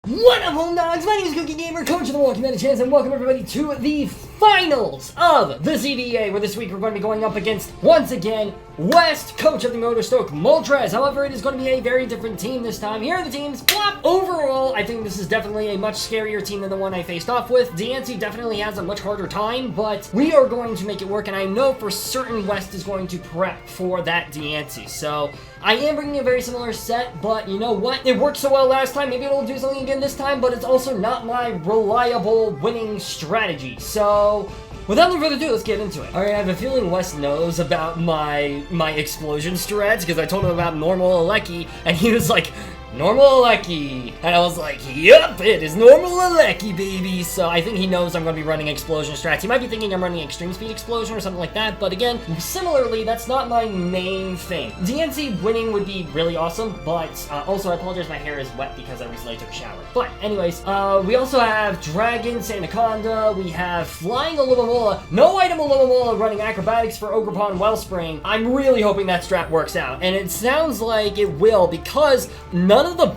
What up, Homedawgs? My name is Gokey Gamer, coach of the Milwaukee Medichams, and welcome everybody to the finals of the CDA, where this week we're going to be going up against, once again, West, coach of the Motorstoke Moltres. However, it is going to be a very different team this time. Here are the teams. Plop! Overall, I think this is definitely a much scarier team than the one I faced off with. DNC definitely has a much harder time, but we are going to make it work, and I know for certain West is going to prep for that DNC. So, I am bringing a very similar set, but you know what? It worked so well last time, maybe it'll do something again this time, but it's also not my reliable winning strategy. So, without any further ado, let's get into it. Alright, I have a feeling Wes knows about my explosion strats, because I told him about normal Alecki, and he was like, normal Alecki. And I was like, yup, it is normal Alecki, baby. So I think he knows I'm going to be running explosion strats. He might be thinking I'm running extreme speed explosion or something like that, but again, similarly, that's not my main thing. DNC winning would be really awesome, but also I apologize, my hair is wet because I recently took a shower. But anyways, we also have Dragon, Sandaconda, we have Flying Alumamola, no item Alumamola running acrobatics for Ogre Pond Wellspring. I'm really hoping that strat works out, and it sounds like it will, because none of the...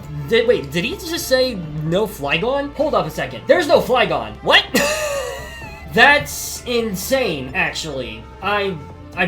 Wait, did he just say no Flygon? Hold up a second. There's no Flygon. What? That's insane, actually. I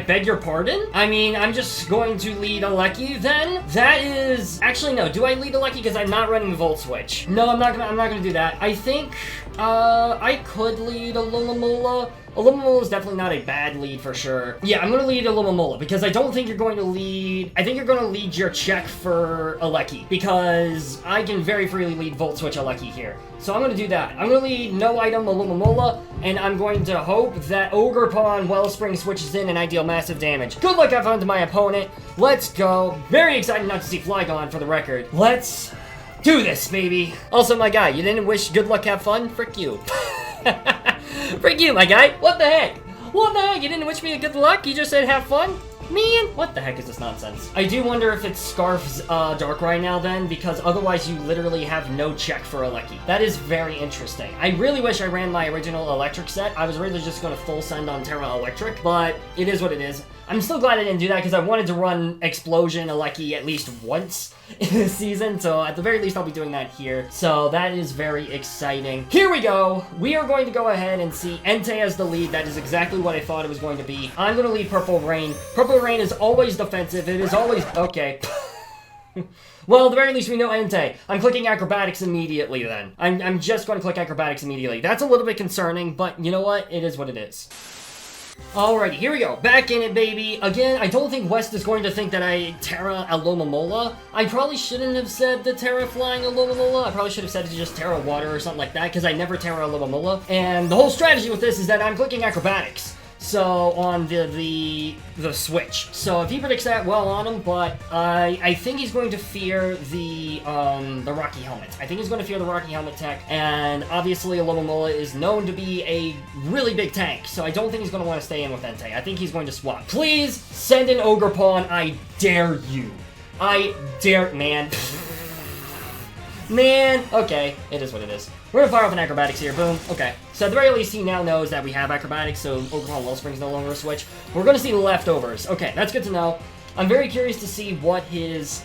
beg your pardon? I mean, I'm just going to lead Alecki then? That is... Actually, no. Do I lead Alecki because I'm not running Volt Switch? No, I'm not gonna do that. I think, I could lead Alumamola. Alumamola is definitely not a bad lead for sure. Yeah, I'm gonna lead Alumamola because I don't think you're going to lead... I think you're gonna lead your check for Alecki because I can very freely lead Volt Switch Alecki here. So I'm gonna do that. I'm gonna lead no item Alumamola, and I'm going to hope that Ogre Pond Wellspring switches in and I deal massive damage. Good luck have fun to my opponent. Let's go. Very excited not to see Flygon for the record. Let's do this, baby. Also, my guy, you didn't wish good luck have fun? Frick you. Frick you, my guy. What the heck? What the heck? You didn't wish me a good luck? You just said have fun? Man, what the heck is this nonsense? I do wonder if it's Scarf's Dark right now then, because otherwise you literally have no check for Alecki. That is very interesting. I really wish I ran my original electric set. I was really just going to full send on Terra Electric, but it is what it is. I'm still glad I didn't do that because I wanted to run Explosion Alecki at least once in this season, so at the very least I'll be doing that here. So that is very exciting. Here we go! We are going to go ahead and see Entei as the lead. That is exactly what I thought it was going to be. I'm going to lead Purple Rain. Purple Rain is always defensive. It is always... Okay. Well, at the very least, we know Entei. I'm clicking Acrobatics immediately, then. I'm just going to click Acrobatics immediately. That's a little bit concerning, but you know what? It is what it is. Alrighty, here we go. Back in it, baby. Again, I don't think West is going to think that I Terra Alumamola. I probably shouldn't have said the Terra Flying Alumamola. I probably should have said it's just Terra Water or something like that, because I never Terra Alumamola. And the whole strategy with this is that I'm clicking Acrobatics. So, on the switch. So, if he predicts that, well on him, but I think he's going to fear the Rocky Helmet. I think he's going to fear the Rocky Helmet tech, and obviously Alumamola is known to be a really big tank, so I don't think he's going to want to stay in with Entei. I think he's going to swap. Please, send an Ogre Pawn, I dare you. I dare... Man. Man. Okay, it is what it is. We're gonna fire off an Acrobatics here, boom. Okay. So at the very least, he now knows that we have Acrobatics, so Ogre Pond Wellspring's no longer a switch. We're gonna see the leftovers. Okay, that's good to know. I'm very curious to see what his,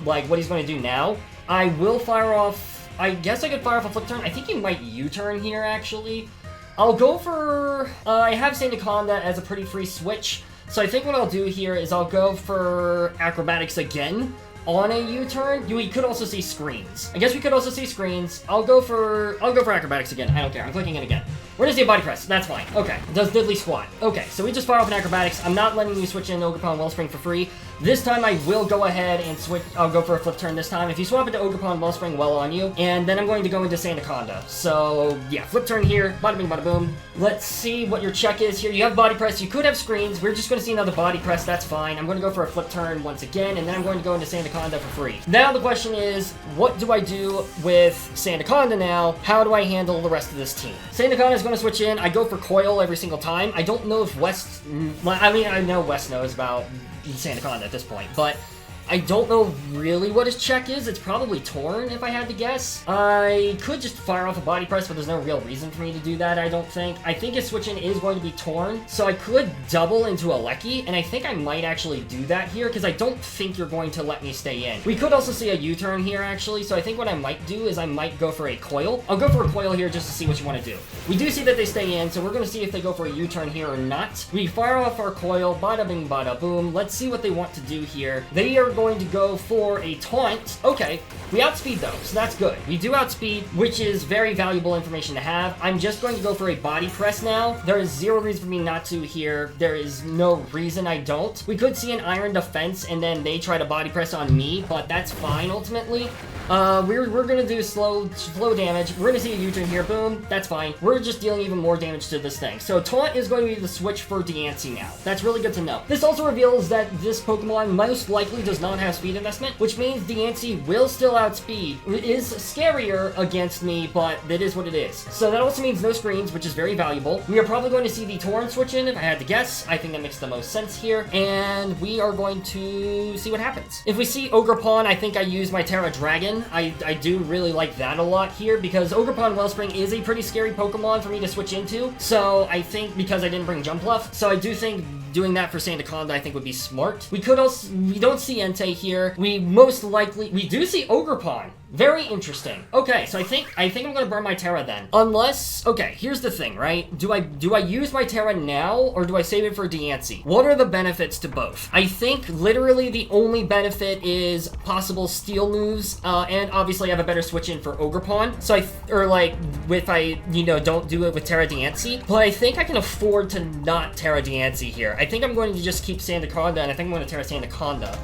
what he's gonna do now. I will fire off, I guess I could fire off a Flip Turn. I think he might U-turn here, actually. I'll go for, I have Sandaconda as a pretty free switch, so I think what I'll do here is I'll go for Acrobatics again. On a U-turn, we could also see screens. I guess we could also see screens. I'll go for Acrobatics again. I don't care. I'm clicking it again. We're gonna see a Body Press. That's fine. Okay. It does Diddly Squat. Okay, so we just fire off an Acrobatics. I'm not letting you switch in Ogre Pond Wellspring for free. This time I will go ahead and switch. I'll go for a Flip Turn this time. If you swap into Ogre Pond Wellspring, well on you. And then I'm going to go into Sandaconda. So, yeah, Flip Turn here. Bada bing, bada boom. Let's see what your check is here. You have Body Press. You could have screens. We're just going to see another Body Press. That's fine. I'm going to go for a Flip Turn once again, and then I'm going to go into Sandaconda for free. Now the question is, what do I do with Sandaconda now? How do I handle the rest of this team? Sandaconda is going to switch in. I go for Coil every single time. I don't know if West... I mean, I know West knows about Sandaconda at this point, but I don't know really what his check is. It's probably Torn, if I had to guess. I could just fire off a body press, but there's no real reason for me to do that, I don't think. I think his switch-in is going to be Torn, so I could double into a Lecky, and I think I might actually do that here, because I don't think you're going to let me stay in. We could also see a U-turn here, actually, so I think what I might do is I might go for a coil. I'll go for a coil here just to see what you want to do. We do see that they stay in, so we're going to see if they go for a U-turn here or not. We fire off our coil, bada bing, bada boom. Let's see what they want to do here. They are going to go for a taunt. Okay, we outspeed though, so that's good. We do outspeed, which is very valuable information to have. I'm just going to go for a body press now. There is zero reason for me not to here. There is no reason I don't. We could see an iron defense, and then they try to body press on me, but that's fine ultimately. We're gonna do slow damage. We're gonna see a U-turn here, boom, that's fine. We're just dealing even more damage to this thing. So Taunt is going to be the switch for Diancie now. That's really good to know. This also reveals that this Pokemon most likely does not have speed investment, which means Diancie will still outspeed. It is scarier against me, but it is what it is. So that also means no screens, which is very valuable. We are probably going to see the Torn switch in, if I had to guess. I think that makes the most sense here, and we are going to see what happens. If we see Ogerpon, I think I use my Terra Dragon. I do really like that a lot here, because Ogerpon Wellspring is a pretty scary Pokemon for me to switch into, so I think because I didn't bring Jumpluff, so I do think doing that for Sandaconda I think would be smart. We could also, we don't see Entei here. We most likely, we do see Ogerpon. Very interesting. Okay, so I think I'm gonna burn my Terra then. Unless, okay, here's the thing, right? Do I use my Terra now, or do I save it for Diancie? What are the benefits to both? I think literally the only benefit is possible steal moves, and obviously I have a better switch in for Ogerpon. So if I, you know, don't do it with Terra Diancie, but I think I can afford to not Terra Diancie here. I think I'm going to just keep Sandaconda, and I think I'm going to Terra Sandaconda.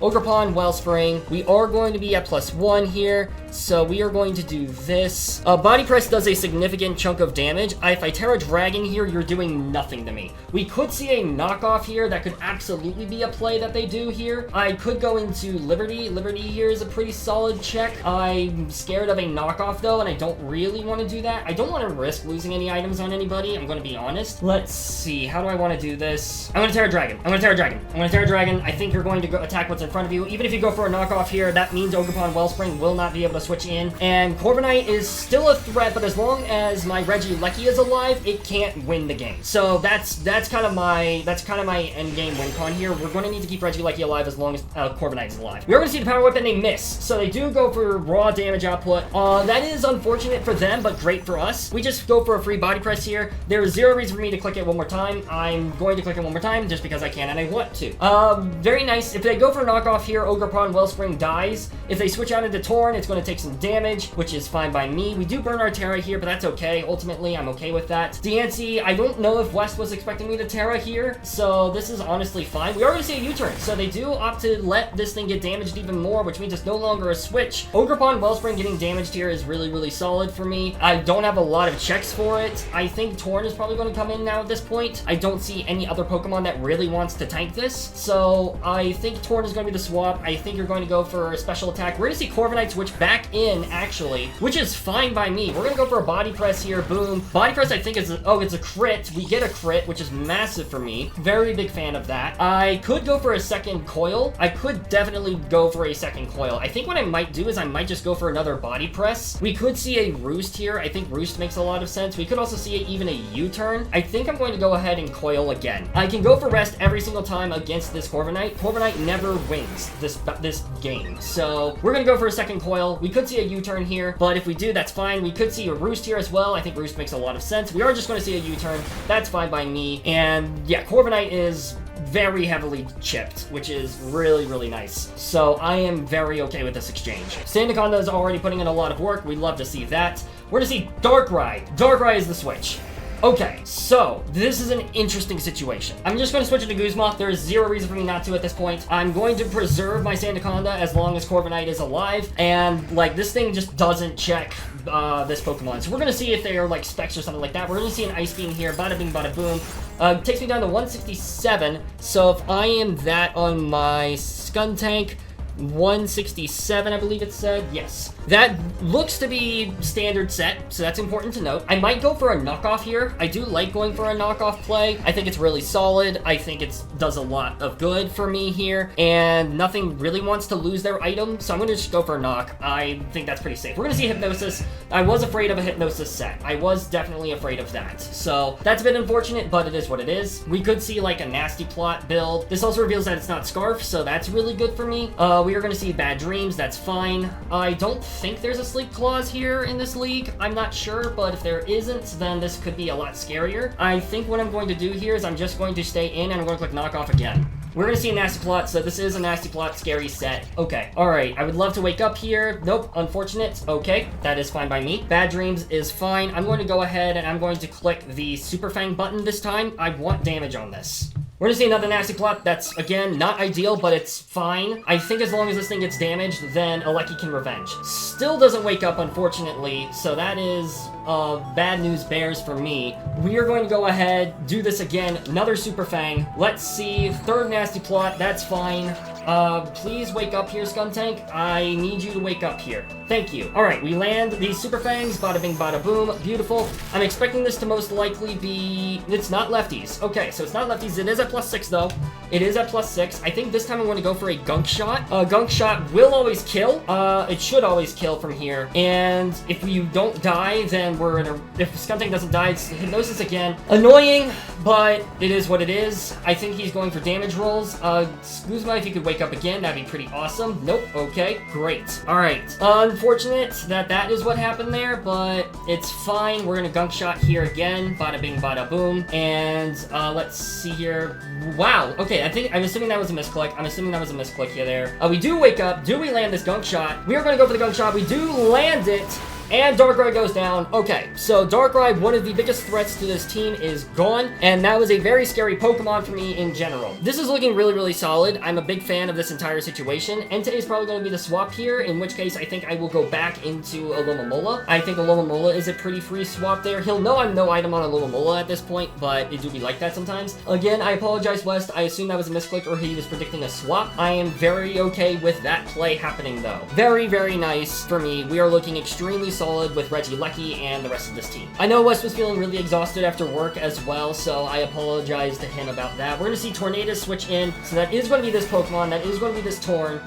Ogerpon, Wellspring. We are going to be at +1 here, so we are going to do this. Body Press does a significant chunk of damage. If I Terra Dragon here, you're doing nothing to me. We could see a knockoff here. That could absolutely be a play that they do here. I could go into Liberty. Liberty here is a pretty solid check. I'm scared of a knockoff though, and I don't really want to do that. I don't want to risk losing any items on anybody, I'm going to be honest. Let's see, how do I want to do this? I'm going to Terra Dragon. I'm going to Terra Dragon. I'm going to Terra Dragon. I think you're going to go attack what's in front of you. Even if you go for a knockoff here, that means Ogerpon Wellspring will not be able to switch in. And Corviknight is still a threat, but as long as my Regieleki is alive, it can't win the game. So that's kind of my end game win con here. We're going to need to keep Regieleki alive as long as Corviknight is alive. We are going to see the Power Whip and they miss. So they do go for raw damage output. That is unfortunate for them, but great for us. We just go for a free body press here. There is zero reason for me to click it one more time. I'm going to click it one more time just because I can and I want to. Very nice. If they go for a knockoff here, Ogerpon Wellspring dies. If they switch out into Torn, it's going to take some damage, which is fine by me. We do burn our Terra here, but that's okay. Ultimately, I'm okay with that. Diancie, I don't know if West was expecting me to Terra here, so this is honestly fine. We are going to see a U-turn, so they do opt to let this thing get damaged even more, which means it's no longer a switch. Ogerpon Wellspring getting damaged here is really, really solid for me. I don't have a lot of checks for it. I think Torn is probably going to come in now at this point. I don't see any other Pokemon that really wants to tank this, so I think Torn is going to be the swap. I think you're going to go for a special attack. We're going to see Corviknight switch back in, actually, which is fine by me. We're going to go for a body press here. Boom. Body press, I think, is it's a crit. We get a crit, which is massive for me. Very big fan of that. I could go for a second coil. I could definitely go for a second coil. I think what I might do is I might just go for another body press. We could see a Roost here. I think Roost makes a lot of sense. We could also see even a U-turn. I think I'm going to go ahead and coil again. I can go for rest every single time against this Corviknight. Corviknight never wins this game. So we're going to go for a second coil. We could see a U-turn here, but if we do, that's fine. We could see a Roost here as well. I think Roost makes a lot of sense. We are just going to see a U-turn. That's fine by me. And yeah, Corviknight is very heavily chipped, which is really, really nice. So I am very okay with this exchange. Sandaconda is already putting in a lot of work. We'd love to see that. We're going to see Darkrai. Darkrai is the switch. Okay, so this is an interesting situation. I'm just going to switch into Guzma. There is zero reason for me not to at this point. I'm going to preserve my Sandaconda as long as Corviknight is alive, and like this thing just doesn't check this Pokemon. So we're going to see if they are like specs or something like that. We're going to see an Ice Beam here. Bada bing, bada boom. Takes me down to 167. So if I am that on my Skuntank, 167, I believe it said. Yes. That looks to be standard set, so that's important to note. I might go for a knockoff here. I do like going for a knockoff play. I think it's really solid. I think it does a lot of good for me here, and nothing really wants to lose their item, so I'm going to just go for a knock. I think that's pretty safe. We're going to see Hypnosis. I was afraid of a Hypnosis set. I was definitely afraid of that, so that's a bit unfortunate, but it is what it is. We could see like a Nasty Plot build. This also reveals that it's not Scarf, so that's really good for me. We are going to see Bad Dreams. That's fine. I don't think there's a Sleep Clause here in this league. I'm not sure, but if there isn't, then this could be a lot scarier. I think what I'm going to do here is I'm just going to stay in and I'm going to click Knock Off again. We're going to see a Nasty Plot, so this is a Nasty Plot scary set. Okay, alright, I would love to wake up here. Nope, unfortunate. Okay, that is fine by me. Bad Dreams is fine. I'm going to go ahead and I'm going to click the Super Fang button this time. I want damage on this. We're gonna see another Nasty Plot. That's, again, not ideal, but it's fine. I think as long as this thing gets damaged, then Aleki can revenge. Still doesn't wake up, unfortunately, so that is bad news bears for me. We are going to go ahead, do this again, another Super Fang. Let's see, third Nasty Plot, that's fine. Please wake up here, Skuntank. I need you to wake up here. Thank you. Alright, we land these Super Fangs, bada bing, bada boom, beautiful. I'm expecting this to most likely be... It's not lefties. Okay, so it's not lefties. It is at +6, though. It is at +6. I think this time I'm going to go for a Gunk Shot. Gunk Shot will always kill. It should always kill from here. And if you don't die, then we're in a... If Skuntank doesn't die, it's Hypnosis again. Annoying, but it is what it is. I think he's going for damage rolls. Guzma, if you could wake up again, that'd be pretty awesome. Nope. Okay, great. Alright. Unfortunate that that is what happened there, but it's fine. We're gonna Gunk Shot here again. Bada bing, bada boom. And let's see here. Wow. Okay, I'm assuming that was a misclick. I'm assuming that was a misclick here there. We do wake up. Do we land this Gunk Shot? We are gonna go for the Gunk Shot. We do land it. And Darkrai goes down. Okay, so Darkrai, one of the biggest threats to this team, is gone, and that was a very scary Pokemon for me in general. This is looking really, really solid. I'm a big fan of this entire situation. Entei is probably going to be the swap here, in which case I think I will go back into Alomomola. I think Alomomola is a pretty free swap there. He'll know I'm no item on Alomomola at this point, but it do be like that sometimes. Again, I apologize, West. I assume that was a misclick or he was predicting a swap. I am very okay with that play happening, though. Very, very nice for me. We are looking extremely solid with Regieleki and the rest of this team. I know Wes was feeling really exhausted after work as well, so I apologize to him about that. We're going to see Tornadus switch in, so that is going to be this Pokemon, that is going to be this Torn.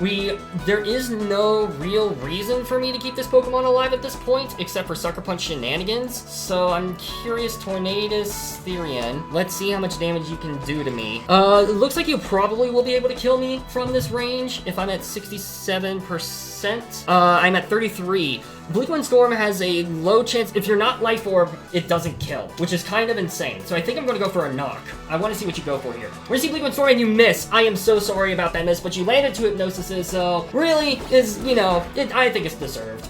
There is no real reason for me to keep this Pokemon alive at this point, except for Sucker Punch shenanigans, so I'm curious, Tornadus, Therian. Let's see how much damage you can do to me. It looks like you probably will be able to kill me from this range if I'm at 67%. I'm at 33. Bleak Wind Storm has a low chance. If you're not Life Orb, it doesn't kill, which is kind of insane. So I think I'm going to go for a knock. I want to see what you go for here. We're going to see Bleak Wind Storm and you miss. I am so sorry about that miss, but you landed 2 Hypnosises, so really is, you know, I think it's deserved.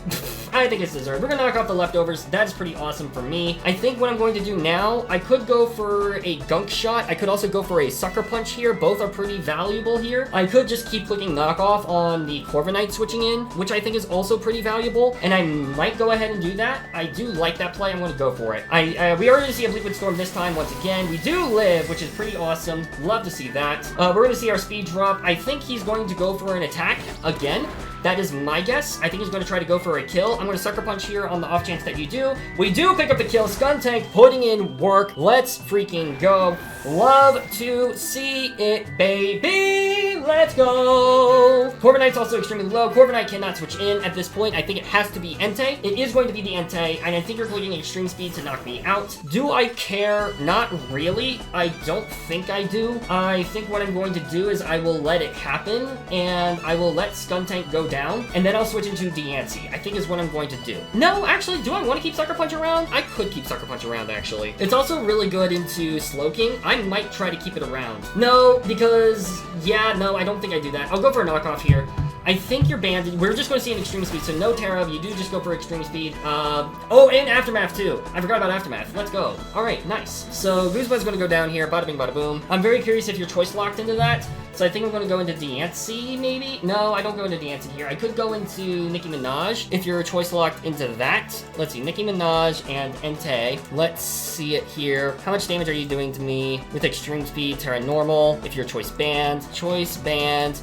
I think it's deserved. We're going to knock off the leftovers. That's pretty awesome for me. I think what I'm going to do now, I could go for a Gunk Shot. I could also go for a Sucker Punch here. Both are pretty valuable here. I could just keep clicking Knockoff on the Corviknight switching in, which I think is also pretty valuable, and I might go ahead and do that. I do like that play. I'm going to go for it. We are going to see a Bleak Wind Storm this time once again. We do live, which is pretty awesome. Love to see that. We're going to see our speed drop. I think he's going to go for an attack again. That is my guess. I think he's going to try to go for a kill. I'm going to Sucker Punch here on the off chance that you do. We do pick up the kill. Skuntank putting in work. Let's freaking go. Love to see it, baby. Let's go. Corviknight's also extremely low. Corviknight cannot switch in at this point. I think it has to be Entei. It is going to be the Entei, and I think you're clicking Extreme Speed to knock me out. Do I care? Not really. I don't think I do. I think what I'm going to do is I will let it happen, and I will let Skuntank go down, and then I'll switch into Diancie, I think is what I'm going to do. No, actually, do I want to keep Sucker Punch around? I could keep Sucker Punch around, actually. It's also really good into Slowking. I might try to keep it around. No, because, yeah, no, I don't think I do that. I'll go for a knockoff here. I think you're banned. We're just going to see an Extreme Speed, so no Terra. You do just go for Extreme Speed. Oh, and Aftermath, too. I forgot about Aftermath. Let's go. All right, nice. So Guzma's going to go down here. Bada bing, bada boom. I'm very curious if you're choice locked into that. So I think I'm going to go into Diancie, maybe? No, I don't go into Diancie here. I could go into Nicki Minaj if you're choice locked into that. Let's see, Nicki Minaj and Entei. Let's see it here. How much damage are you doing to me with extreme speed, Terra normal? If you're choice banned,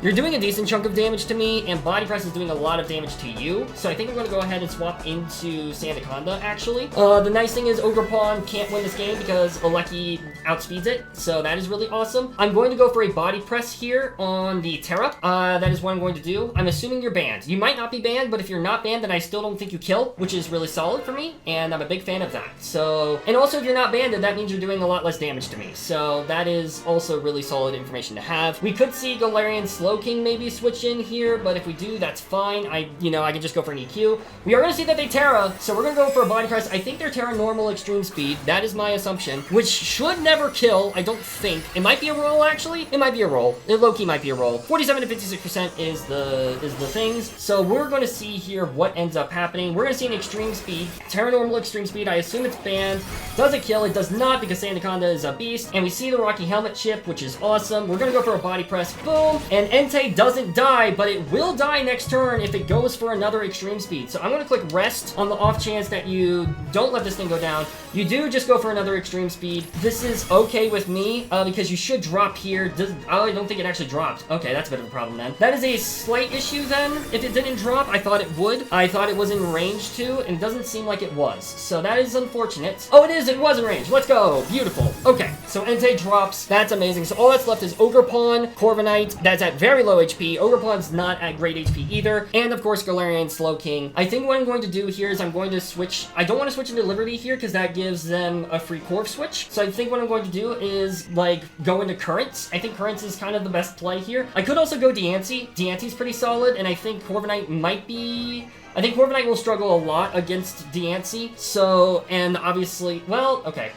you're doing a decent chunk of damage to me, and body press is doing a lot of damage to you. So I think I'm going to go ahead and swap into Sandaconda, actually. The nice thing is Ogre Pawn can't win this game because Alecki outspeeds it, so that is really awesome. I'm going to go for a body press here on the Terra. That is what I'm going to do. I'm assuming you're banned. You might not be banned, but if you're not banned, then I still don't think you kill, which is really solid for me, and I'm a big fan of that. So, and also if you're not banned, that means you're doing a lot less damage to me. So that is also really solid information to have. We could see Galarian Slowking maybe switch in here, but if we do, that's fine. I can just go for an EQ. We are going to see that they Terra, so we're going to go for a body press. I think they're Terra normal extreme speed. That is my assumption, which should never kill, I don't think. It might be a roll, actually. It might be a roll. It low-key might be a roll. 47 to 56% is the things. So we're going to see here what ends up happening. We're going to see an extreme speed. Terra normal extreme speed. I assume it's banned. Does it kill? It does not, because Sandaconda is a beast. And we see the Rocky Helmet chip, which is awesome. We're going to go for a body press. Boom. And Entei doesn't die, but it will die next turn if it goes for another extreme speed. So I'm going to click rest on the off chance that you don't let this thing go down. You do just go for another extreme speed. This is okay with me, because you should drop here. I don't think it actually dropped. Okay, that's a bit of a problem then. That is a slight issue then. If it didn't drop, I thought it would. I thought it was in range too, and it doesn't seem like it was. So that is unfortunate. Oh, it is. It was in range. Let's go. Beautiful. Okay, so Entei drops. That's amazing. So all that's left is Ogre Pawn, Corviknight. That's at very low HP. Ogre Pawn's not at great HP either. And of course, Galarian Slowking. I think what I'm going to do here is I'm going to switch. I don't want to switch into Liberty here because that gives them a free Corv switch. So I think what I'm going to do is like go into Currents. I think Currents is kind of the best play here. I could also go Diancie. Diancie's pretty solid, and I think Corviknight might be... I think Corviknight will struggle a lot against Diancie, so, and obviously, well, okay,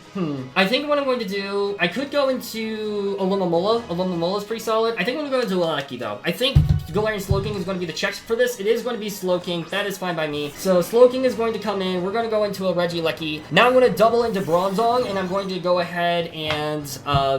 I think what I'm going to do, I could go into Alomomola. Alomomola is pretty solid. I think I'm going to go into Alecki, though. I think Galarian Slowking is going to be the checks for this. It is going to be Slowking. That is fine by me. So Slowking is going to come in. We're going to go into a Regieleki. Now I'm going to double into Bronzong, and I'm going to go ahead and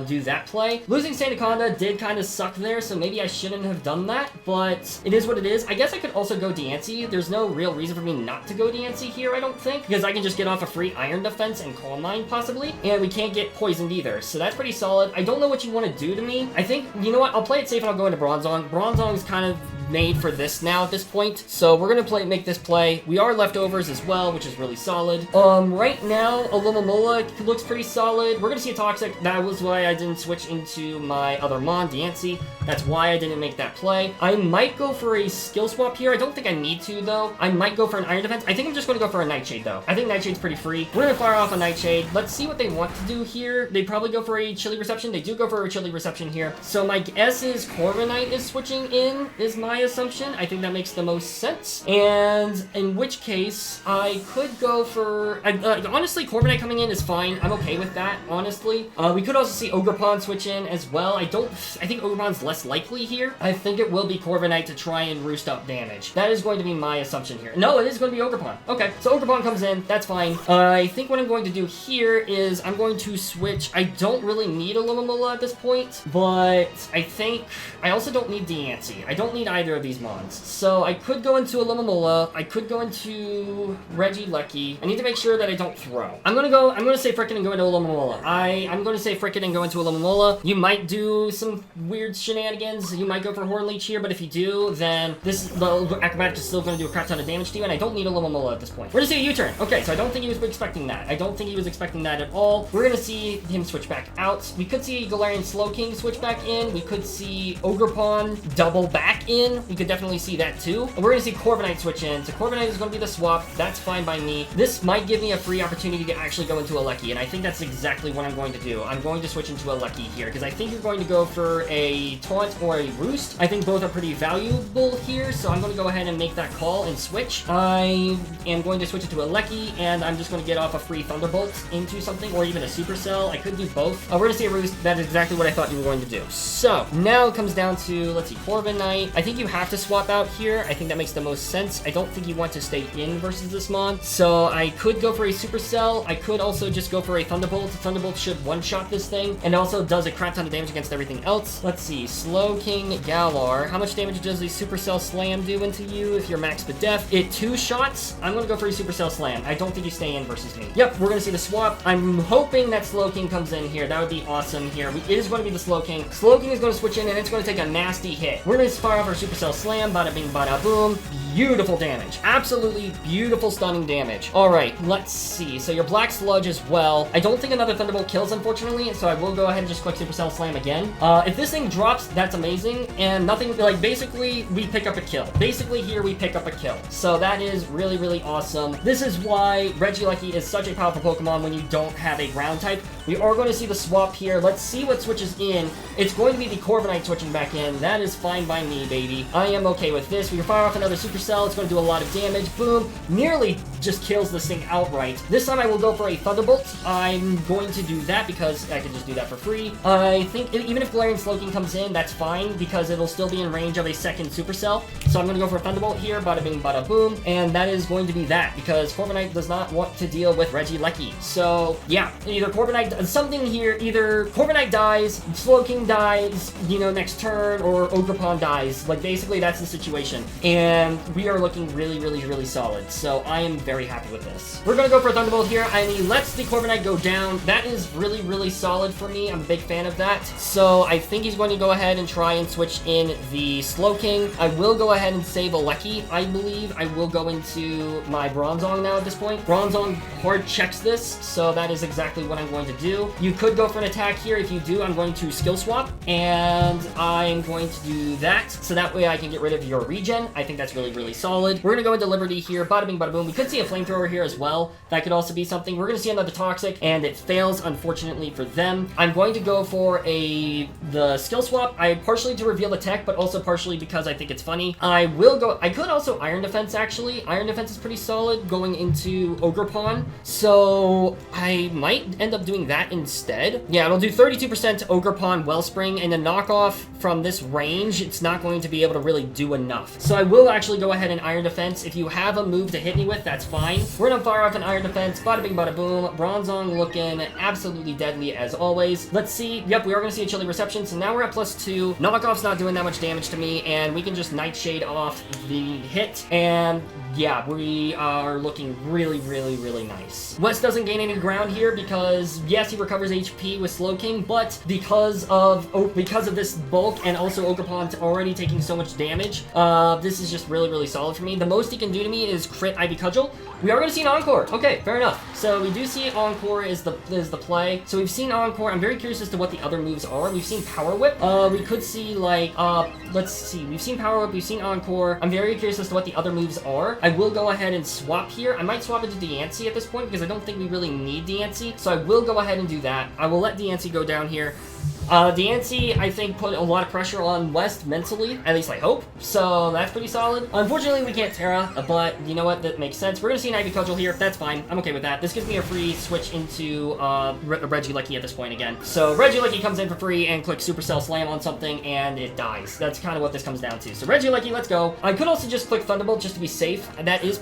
do that play. Losing Sandaconda did kind of suck there, so maybe I shouldn't have done that, but it is what it is. I guess I could also go Diancie. There's no real reason for me not to go Diancie here, I don't think, because I can just get off a free Iron Defense and Calm Mind, possibly, and we can't get poisoned either, so that's pretty solid. I don't know what you want to do to me. I think, you know what, I'll play it safe and I'll go into Bronzong. Bronzong is kind of made for this now at this point, so we're gonna make this play. We are leftovers as well, which is really solid. Right now, Alomomola looks pretty solid. We're gonna see a Toxic. That was why I didn't switch into my other Mon, Diancie. That's why I didn't make that play. I might go for a skill swap here. I don't think I need to, though. I might go for an Iron Defense. I think I'm just gonna go for a Nightshade, though. I think Nightshade's pretty free. We're gonna fire off a Nightshade. Let's see what they want to do here. They probably go for a Chilly Reception. They do go for a Chilly Reception here. So my guess is Corviknight is switching in, is my assumption. I think that makes the most sense. And in which case, I could go for... honestly, Corviknight coming in is fine. I'm okay with that, honestly. We could also see Ogre Pawn switch in as well. I think Ogre Pawn's less likely here. I think it will be Corviknight to try and roost up damage. That is going to be my assumption here. No, it is going to be Ogre Pawn. Okay, so Ogre Pawn comes in. That's fine. I think what I'm going to do here is I'm going to switch... I don't really need a Alomomola at this point, but I think... I also don't need Diancie. I don't need either of these Mons. So I could go into a Alomomola. I could go into Regieleki. I need to make sure that I don't throw. I'm gonna say frickin' and go into Alomomola. I'm gonna say frickin' and go into Alomomola. You might do some weird shenanigans. You might go for Hornleech here, but if you do, then the Acrobatic is still gonna do a crap ton of damage to you, and I don't need a Alomomola at this point. We're gonna see a U-turn. Okay, so I don't think he was expecting that. I don't think he was expecting that at all. We're gonna see him switch back out. We could see Galarian Slowking switch back in. We could see Ogre Pawn double back in. We could definitely see that too. And we're gonna see Corviknight switch in. So Corviknight is gonna be the swap. That's fine by me. This might give me a free opportunity to actually go into Alecki, and I think that's exactly what I'm going to do. I'm going to switch into Alecki here, because I think you're going to go for a Taunt or a Roost. I think both are pretty valuable here, so I'm going to go ahead and make that call and switch. I am going to switch it to Alecki, and I'm just going to get off a free Thunderbolt into something, or even a Supercell. I could do both. We're going to see a Roost. That is exactly what I thought you were going to do. So, now it comes down to, let's see, Corviknight. I think you you have to swap out here. I think that makes the most sense. I don't think you want to stay in versus this mon. So I could go for a Supercell. I could also just go for a Thunderbolt. Thunderbolt should one-shot this thing, and also does a crap ton of damage against everything else. Let's see, Slowking Galar. How much damage does the Supercell Slam do into you if you're max def? It 2 shots. I'm gonna go for a Supercell Slam. I don't think you stay in versus me. Yep, we're gonna see the swap. I'm hoping that Slowking comes in here. That would be awesome here. It is going to be the Slowking. Slowking is going to switch in, and it's going to take a nasty hit. We're going to fire off our Supercell Slam. Bada bing, bada boom. Beautiful damage. Absolutely beautiful, stunning damage. All right, let's see. So your Black Sludge as well. I don't think another Thunderbolt kills, unfortunately, so I will go ahead and just click Supercell Slam again. If this thing drops, that's amazing, and nothing, like, basically, we pick up a kill. Basically, here, we pick up a kill. So that is really, really awesome. This is why Regieleki is such a powerful Pokemon when you don't have a ground type. We are going to see the swap here. Let's see what switches in. It's going to be the Corviknight switching back in. That is fine by me, baby. I am okay with this. We can fire off another Supercell. It's going to do a lot of damage. Boom. Nearly just kills this thing outright. This time I will go for a Thunderbolt. I'm going to do that because I can just do that for free. I think even if Galarian Slowking comes in, that's fine because it'll still be in range of a second Supercell. So I'm going to go for a Thunderbolt here. Bada bing, bada boom. And that is going to be that because Corviknight does not want to deal with Regieleki. So yeah, either Corviknight, something here, either Corviknight dies, Slowking dies, you know, next turn, or Ogerpon dies. Like, basically, that's the situation. And we are looking really, really, really solid. So I am very happy with this. We're going to go for a Thunderbolt here, and he lets the Corviknight go down. That is really, really solid for me. I'm a big fan of that. So I think he's going to go ahead and try and switch in the Slowking. I will go ahead and save Alecki, I believe. I will go into my Bronzong now at this point. Bronzong hard checks this, so that is exactly what I'm going to do. You could go for an attack here. If you do, I'm going to skill swap, and I'm going to do that, so that way I can get rid of your regen. I think that's really, really solid. We're going to go into Liberty here. Bada bing, bada boom. We could see a Flamethrower here as well. That could also be something. We're going to see another Toxic, and it fails, unfortunately, for them. I'm going to go for the skill swap. I partially to reveal the tech, but also partially because I think it's funny. I could also Iron Defense, actually. Iron Defense is pretty solid going into Ogerpon, so I might end up doing that instead. Yeah, it'll do 32% Ogerpon Wellspring, and a knockoff from this range, it's not going to be able to really do enough. So I will actually go ahead and Iron Defense. If you have a move to hit me with, that's fine. We're gonna fire off an Iron Defense. Bada bing, bada boom. Bronzong looking absolutely deadly as always. Let's see. Yep, we are gonna see a Chilly Reception, so now we're at +2. Knockoff's not doing that much damage to me, and we can just Nightshade off the hit, and yeah, we are looking really, really, really nice. West doesn't gain any ground here because, yes, he recovers HP with Slowking, but because of this bulk and also Ogerpon's already taking so much damage, this is just really, really solid for me. The most he can do to me is crit Ivy Cudgel. We are going to see an Encore. Okay, fair enough. So we do see Encore is the play. So we've seen Encore. I'm very curious as to what the other moves are. We've seen Power Whip. We could see, like, let's see. We've seen Power Whip. We've seen Encore. I'm very curious as to what the other moves are. I will go ahead and swap here. I might swap it to Diancie at this point because I don't think we really need Diancie. So I will go ahead and do that. I will let Diancie go down here. Diancie, I think, put a lot of pressure on West mentally, at least I hope, so that's pretty solid. Unfortunately, we can't Terra, but you know what, that makes sense. We're gonna see an Ivy Cudgel here, that's fine, I'm okay with that. This gives me a free switch into Regieleki at this point again. So Regieleki comes in for free and clicks Supercell Slam on something, and it dies. That's kind of what this comes down to. So Regieleki, let's go. I could also just click Thunderbolt just to be safe. That is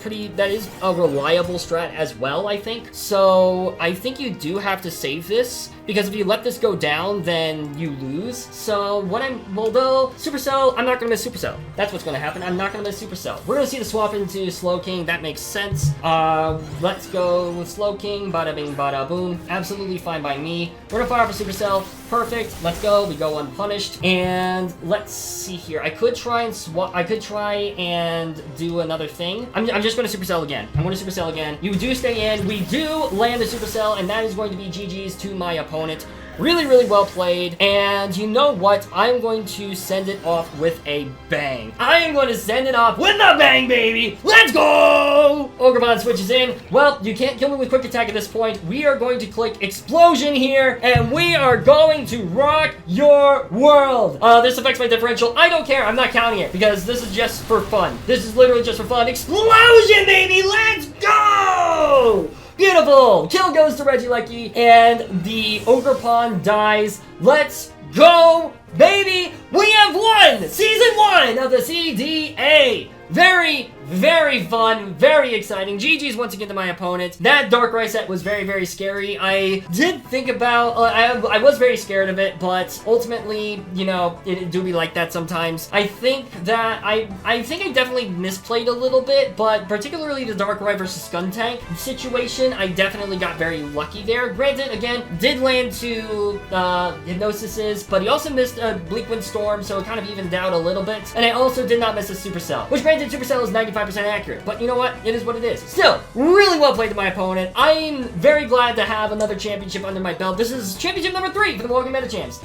a reliable strat as well, I think. So I think you do have to save this, because if you let this go down, then you lose. So though, Supercell, I'm not gonna miss Supercell. That's what's gonna happen. I'm not gonna miss Supercell. We're gonna see the swap into Slowking. That makes sense. Let's go with Slowking. Bada bing, bada boom. Absolutely fine by me. We're gonna fire off a Supercell. Perfect. Let's go. We go unpunished. And let's see here. I could try and swap. I could try and do another thing. I'm just gonna Supercell again. I'm gonna Supercell again. You do stay in. We do land a Supercell, and that is going to be GG's to my opponent. Really, really well played, and you know what? I'm going to send it off with a bang. I am going to send it off with a bang, baby! Let's go! Ogerpon switches in. Well, you can't kill me with Quick Attack at this point. We are going to click Explosion here, and we are going to rock your world. This affects my differential. I don't care. I'm not counting it, because this is just for fun. This is literally just for fun. Explosion, baby! Let's go! Beautiful! Kill goes to Regieleki, and the Ogerpon dies. Let's go, baby, we have won Season 1 of the CDA! Very, very fun, very exciting. GG's once again to my opponent. That Darkrai set was very, very scary. I did think about, I was very scared of it, but ultimately, you know, it do be like that sometimes. I think that, I think I definitely misplayed a little bit, but particularly the Darkrai versus Skuntank situation, I definitely got very lucky there. Granted, again, did land to Hypnosis's, but he also missed a Bleak Wind Storm, so it kind of evened out a little bit. And I also did not miss a Supercell, which granted, Supercell is 95% accurate, but you know what? It is what it is. Still, really well played to my opponent. I'm very glad to have another championship under my belt. This is championship number 3 for the Milwaukee Medichams.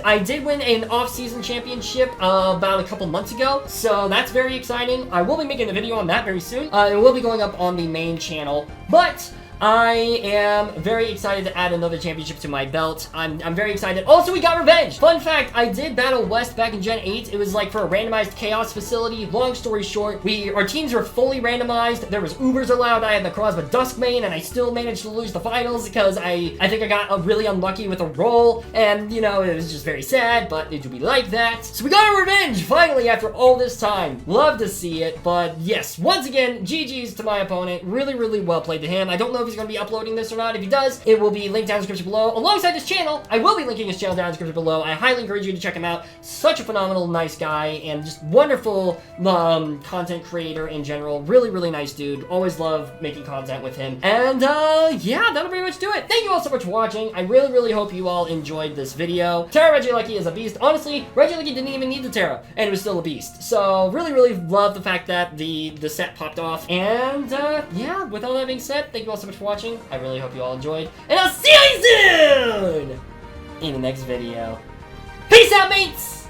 I did win an off-season championship about a couple months ago, so that's very exciting. I will be making a video on that very soon. It will be going up on the main channel, but I am very excited to add another championship to my belt. I'm very excited. Also, we got revenge! Fun fact, I did Battle West back in Gen 8. It was like for a randomized chaos facility. Long story short, our teams were fully randomized. There was Ubers allowed. I had the Cross with Duskmane, and I still managed to lose the finals because I think I got really unlucky with a roll, and you know, it was just very sad, but it would be like that. So we got our revenge, finally, after all this time. Love to see it, but yes, once again, GG's to my opponent. Really, really well played to him. I don't know if he's going to be uploading this or not. If he does, it will be linked down in the description below. Alongside his channel, I will be linking his channel down in the description below. I highly encourage you to check him out. Such a phenomenal, nice guy, and just wonderful content creator in general. Really, really nice dude. Always love making content with him. And yeah, that'll pretty much do it. Thank you all so much for watching. I really, really hope you all enjoyed this video. Terra Regieleki is a beast. Honestly, Regieleki didn't even need the Terra, and it was still a beast. So really, really love the fact that the set popped off. And yeah, with all that being said, thank you all so much for watching. I really hope you all enjoyed, and I'll see you soon in the next video. Peace out, mates!